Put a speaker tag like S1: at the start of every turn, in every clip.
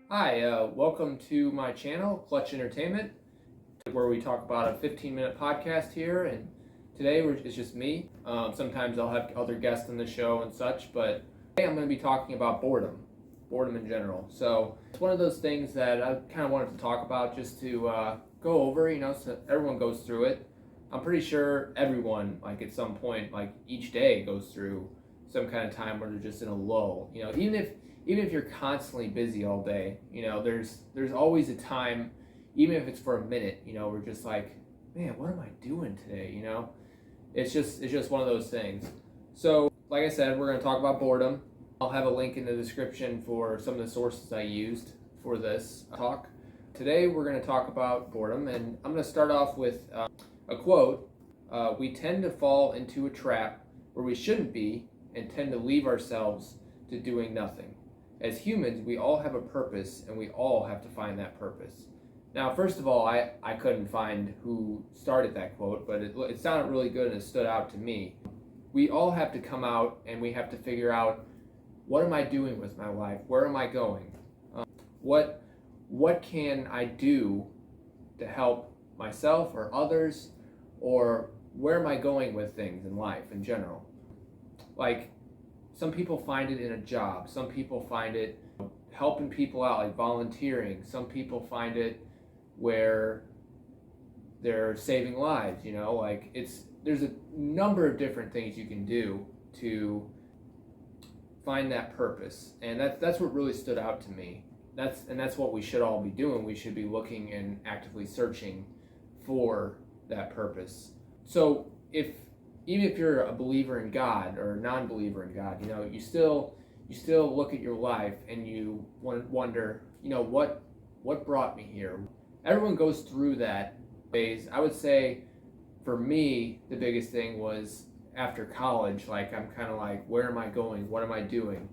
S1: Hi, welcome to my channel, Clutch Entertainment, where we talk about a 15-minute podcast here. And today it's just me. Sometimes I'll have other guests on the show and such, but today I'm going to be talking about boredom in general. So it's one of those things that I kind of wanted to talk about just to go over, so everyone goes through it. I'm pretty sure everyone, like at some point, like each day goes through some kind of time where they're just in a lull. Even if you're constantly busy all day, there's always a time, even if it's for a minute, we're just like, man, what am I doing today? It's just one of those things. So, like I said, we're going to talk about boredom. I'll have a link in the description for some of the sources I used for this talk. Today, we're going to talk about boredom, and I'm going to start off with a quote. We tend to fall into a trap where we shouldn't be and tend to leave ourselves to doing nothing. As humans, we all have a purpose, and we all have to find that purpose. Now, first of all, I couldn't find who started that quote, but it sounded really good and it stood out to me. We all have to come out and we have to figure out, what am I doing with my life? Where am I going? What can I do to help myself or others? Or where am I going with things in life in general? Like, some people find it in a job. Some people find it helping people out, like volunteering. Some people find it where they're saving lives, there's a number of different things you can do to find that purpose. And that's what really stood out to me. That's what we should all be doing. We should be looking and actively searching for that purpose. So even if you're a believer in God or a non-believer in God, you still look at your life and you wonder, what brought me here? Everyone goes through that phase. I would say for me, the biggest thing was after college. Like, I'm kind of like, where am I going? What am I doing?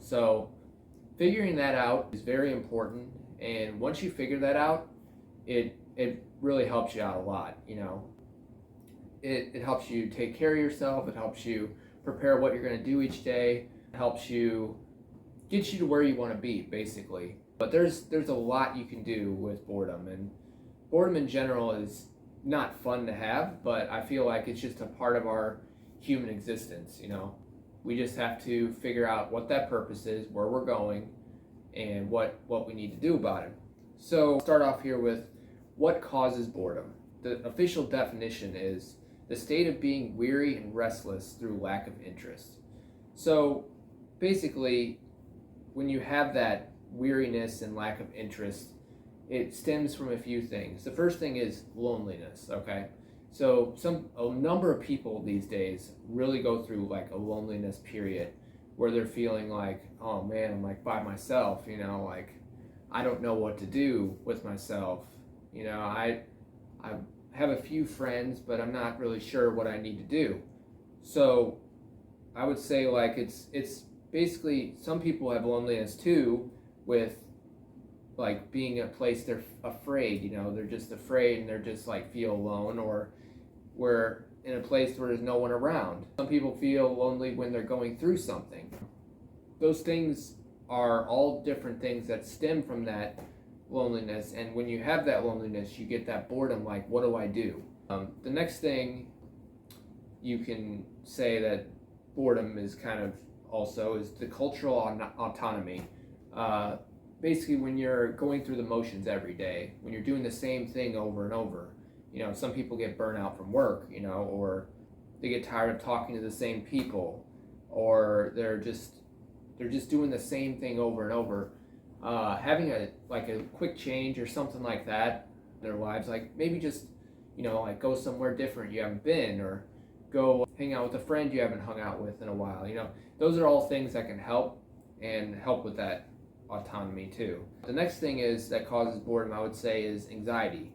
S1: So figuring that out is very important. And once you figure that out, it really helps you out a lot, It helps you take care of yourself. It helps you prepare what you're going to do each day. It helps you get you to where you want to be, basically. But there's a lot you can do with boredom, and boredom in general is not fun to have, but I feel like it's just a part of our human existence. We just have to figure out what that purpose is, where we're going, and what we need to do about it. So start off here with what causes boredom. The official definition is the state of being weary and restless through lack of interest. So basically, when you have that weariness and lack of interest, it stems from a few things. The first thing is loneliness, okay? So a number of people these days really go through like a loneliness period where they're feeling like, oh man, I'm like by myself, like I don't know what to do with myself. I have a few friends, but I'm not really sure what I need to do. So I would say like it's basically, some people have loneliness too with like being in a place they're afraid, they're just afraid and they're just like feel alone, or we're in a place where there's no one around. Some people feel lonely when they're going through something. Those things are all different things that stem from that loneliness, and when you have that loneliness, you get that boredom, like, what do I do? The next thing you can say that boredom is kind of also is the cultural autonomy. Basically, when you're going through the motions every day, when you're doing the same thing over and over, some people get burnt out from work, or they get tired of talking to the same people, or they're just doing the same thing over and over. Having a quick change or something like that in their lives, like maybe just like go somewhere different you haven't been, or go hang out with a friend you haven't hung out with in a while. Those are all things that can help with that autonomy too. The next thing is that causes boredom, I would say, is anxiety.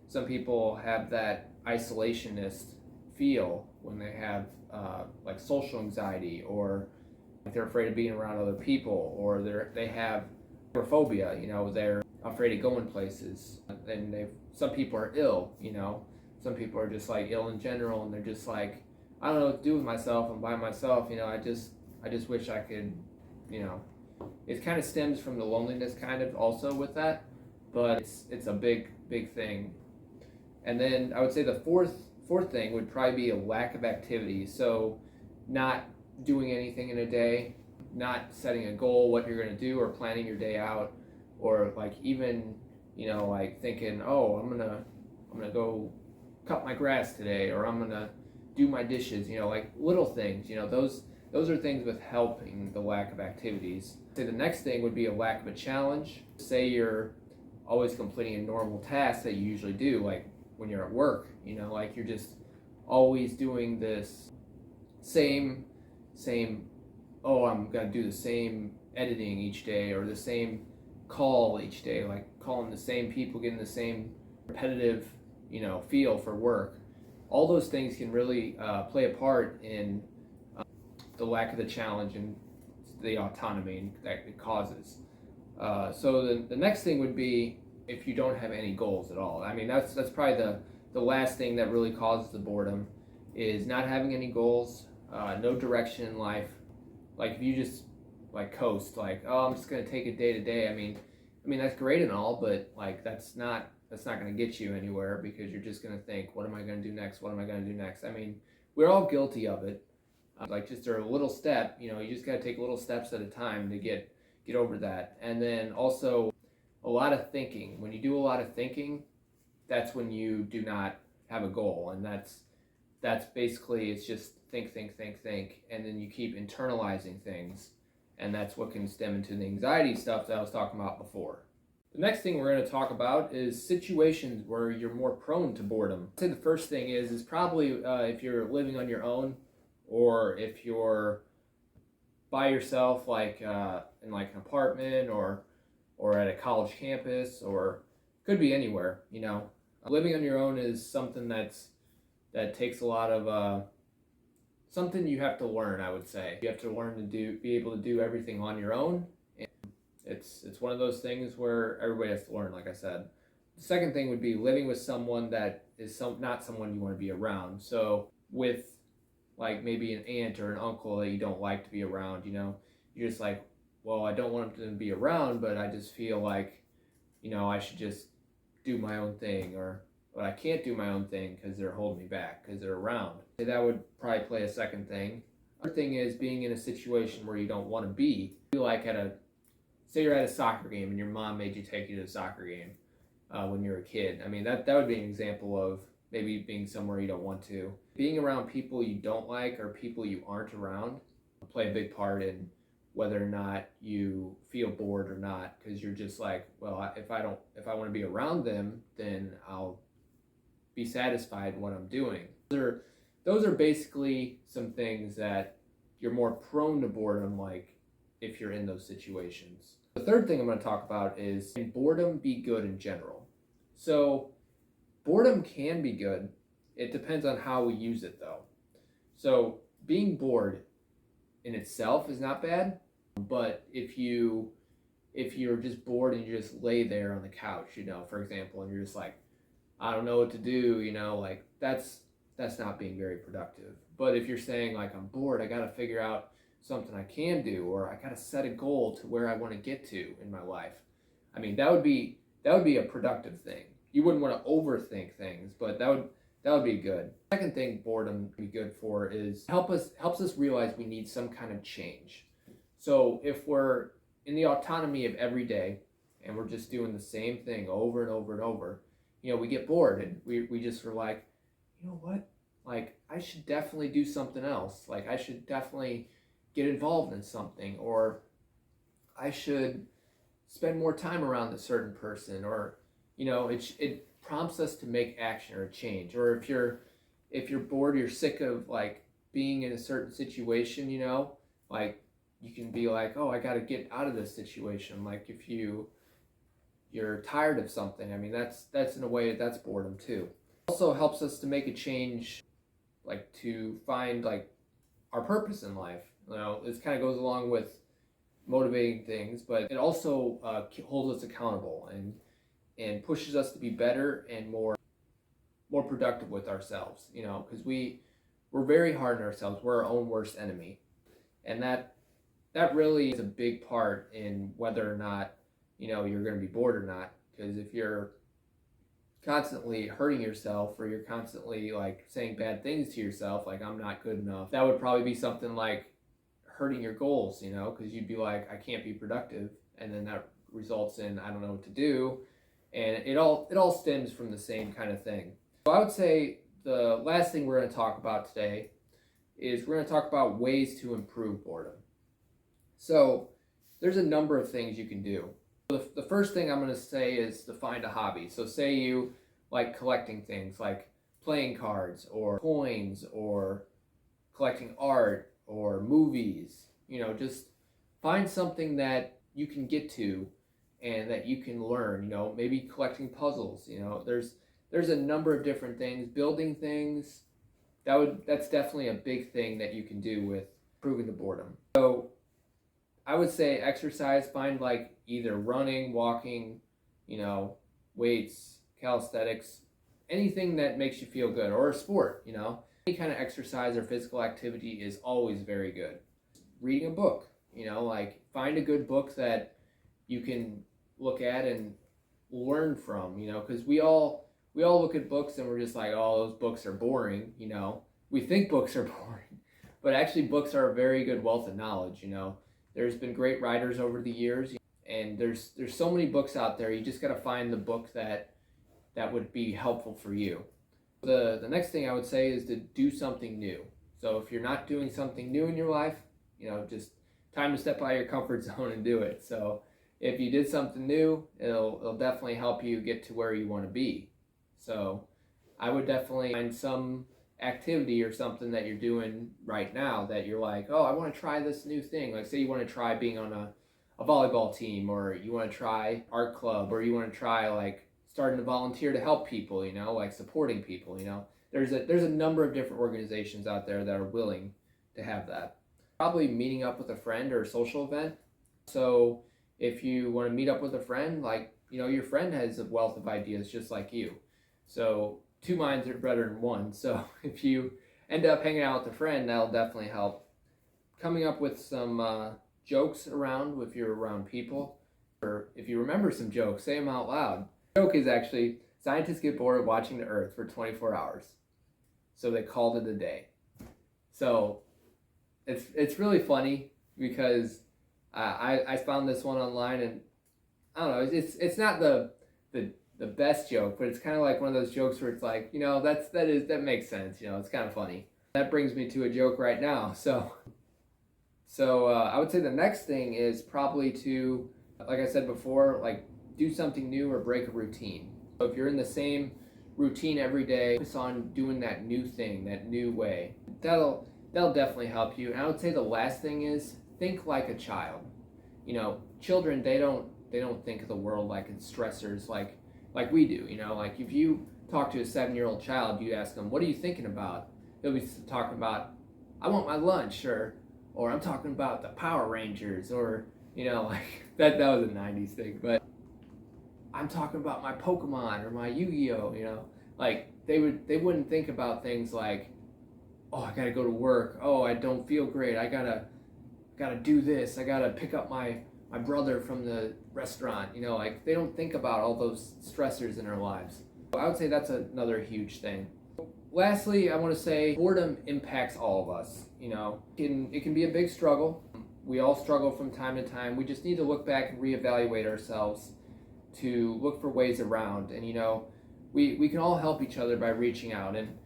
S1: Some people have that isolationist feel when they have like social anxiety, or they're afraid of being around other people, or they have phobia, they're afraid of going places. And some people are ill, some people are just like ill in general, and they're just like, I don't know what to do with myself. I'm by myself, I just wish I could, it kind of stems from the loneliness kind of also with that, but it's a big thing. And then I would say the fourth thing would probably be a lack of activity. So not doing anything in a day, not setting a goal, what you're going to do, or planning your day out, or like even, like thinking, oh, I'm gonna go cut my grass today, or I'm gonna do my dishes, like little things, those are things with helping the lack of activities. Say the next thing would be a lack of a challenge. Say you're always completing a normal task that you usually do, like when you're at work, like you're just always doing this same, oh, I'm gonna do the same editing each day, or the same call each day, like calling the same people, getting the same repetitive, feel for work. All those things can really play a part in the lack of the challenge and the autonomy that it causes. So the next thing would be if you don't have any goals at all. I mean, that's probably the last thing that really causes the boredom, is not having any goals, no direction in life. Like if you just like coast, like, oh, I'm just gonna take it day to day. I mean that's great and all, but like that's not gonna get you anywhere, because you're just gonna think, what am I gonna do next? What am I gonna do next? I mean, we're all guilty of it. Like just a little step, you just gotta take little steps at a time to get over that. And then also a lot of thinking. When you do a lot of thinking, that's when you do not have a goal, and that's basically, it's just think, and then you keep internalizing things, and that's what can stem into the anxiety stuff that I was talking about before. The next thing we're going to talk about is situations where you're more prone to boredom. I'd say the first thing is probably if you're living on your own, or if you're by yourself, like in like an apartment, or at a college campus, or could be anywhere. Living on your own is something that takes a lot of something you have to learn. I would say you have to learn to be able to do everything on your own. And it's one of those things where everybody has to learn, like I said. The second thing would be living with someone that is not someone you want to be around. So with like maybe an aunt or an uncle that you don't like to be around, you're just like, well, I don't want them to be around, but I just feel like, I should just do my own thing, but I can't do my own thing because they're holding me back, because they're around. That would probably play a second thing. Other thing is being in a situation where you don't want to be. Like say you're at a soccer game and your mom made you take you to a soccer game when you're a kid. I mean, that would be an example of maybe being somewhere you don't want to. Being around people you don't like, or people you aren't around, play a big part in whether or not you feel bored or not, because you're just like, well, if I want to be around them, then I'll be satisfied in what I'm doing. Those are basically some things that you're more prone to boredom, like if you're in those situations. The third thing I'm going to talk about is, can boredom be good in general? So boredom can be good. It depends on how we use it, though. So being bored in itself is not bad, but if you're just bored and you just lay there on the couch, for example, and you're just like, I don't know what to do, like that's not being very productive. But if you're saying like, I'm bored, I got to figure out something I can do, or I got to set a goal to where I want to get to in my life. I mean, that would be a productive thing. You wouldn't want to overthink things, but that would be good. Second thing boredom can be good for is helps us realize we need some kind of change. So if we're in the autonomy of every day and we're just doing the same thing over and over and over, we get bored, and we just were like, you know what? Like, I should definitely do something else. Like, I should definitely get involved in something, or I should spend more time around a certain person, or, it prompts us to make action or a change. Or if you're bored, you're sick of like being in a certain situation, like you can be like, oh, I got to get out of this situation. Like if you're tired of something, I mean, that's in a way that's boredom too. Also helps us to make a change, like to find like our purpose in life. This kind of goes along with motivating things, but it also holds us accountable and pushes us to be better and more productive with ourselves, because we're very hard on ourselves. We're our own worst enemy, and that that really is a big part in whether or not, you're going to be bored or not. Because if you're constantly hurting yourself, or you're constantly like saying bad things to yourself, like I'm not good enough, that would probably be something like hurting your goals, because you'd be like, I can't be productive, and then that results in I don't know what to do, and it all stems from the same kind of thing. So I would say the last thing we're going to talk about today is we're going to talk about ways to improve boredom. So there's a number of things you can do. The first thing I'm going to say is to find a hobby. So say you like collecting things like playing cards or coins or collecting art or movies. Just find something that you can get to and that you can learn. Maybe collecting puzzles. There's a number of different things. Building things, that's definitely a big thing that you can do with improving the boredom. So I would say exercise. Find like either running, walking, weights, calisthenics, anything that makes you feel good, or a sport. Any kind of exercise or physical activity is always very good. Reading a book, like find a good book that you can look at and learn from. Because we all look at books and we're just like, oh, those books are boring. We think books are boring, but actually books are a very good wealth of knowledge. There's been great writers over the years, and there's so many books out there. You just got to find the book that would be helpful for you. The next thing I would say is to do something new. So if you're not doing something new in your life, just time to step out of your comfort zone and do it. So if you did something new, it'll definitely help you get to where you want to be. So I would definitely find some activity or something that you're doing right now that you're like, oh, I want to try this new thing. Like say you want to try being on a volleyball team, or you want to try art club, or you want to try like starting to volunteer to help people, like supporting people. There's a number of different organizations out there that are willing to have that. Probably meeting up with a friend or a social event. So if you want to meet up with a friend, like, your friend has a wealth of ideas just like you. So two minds are better than one. So if you end up hanging out with a friend, that'll definitely help. Coming up with some jokes around if you're around people, or if you remember some jokes, say them out loud. The joke is actually, scientists get bored of watching the Earth for 24 hours, so they called it a day. So it's really funny because I found this one online, and I don't know, it's not the best joke, but it's kind of like one of those jokes where it's like, that makes sense. It's kind of funny. That brings me to a joke right now. So I would say the next thing is probably to, like I said before, like do something new or break a routine. So if you're in the same routine every day, focus on doing that new thing, that new way. That'll definitely help you. And I would say the last thing is think like a child. Children, they don't think of the world like it's stressors like we do. Like if you talk to a 7-year-old child, you ask them, what are you thinking about? They'll be talking about, I want my lunch, or I'm talking about the Power Rangers, or like that was a 90s thing, but I'm talking about my Pokemon or my Yu-Gi-Oh. Like they wouldn't think about things like, oh, I gotta go to work, oh, I don't feel great, I gotta do this, I gotta pick up my brother from the restaurant. Like they don't think about all those stressors in their lives. I would say that's another huge thing. Lastly, I want to say boredom impacts all of us. It can be a big struggle. We all struggle from time to time. We just need to look back and reevaluate ourselves to look for ways around. And we can all help each other by reaching out. And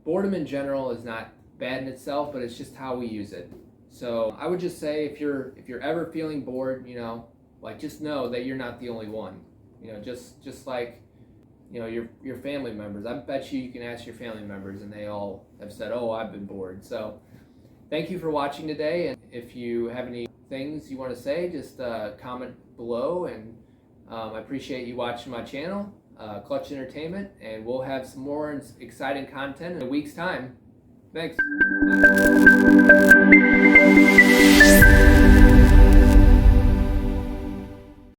S1: boredom in general is not bad in itself, but it's just how we use it. So I would just say if you're ever feeling bored, like just know that you're not the only one. Just like your family members. I bet you can ask your family members, and they all have said, "Oh, I've been bored." So thank you for watching today, and if you have any things you want to say, just comment below. And I appreciate you watching my channel, Clutch Entertainment, and we'll have some more exciting content in a week's time. Thanks.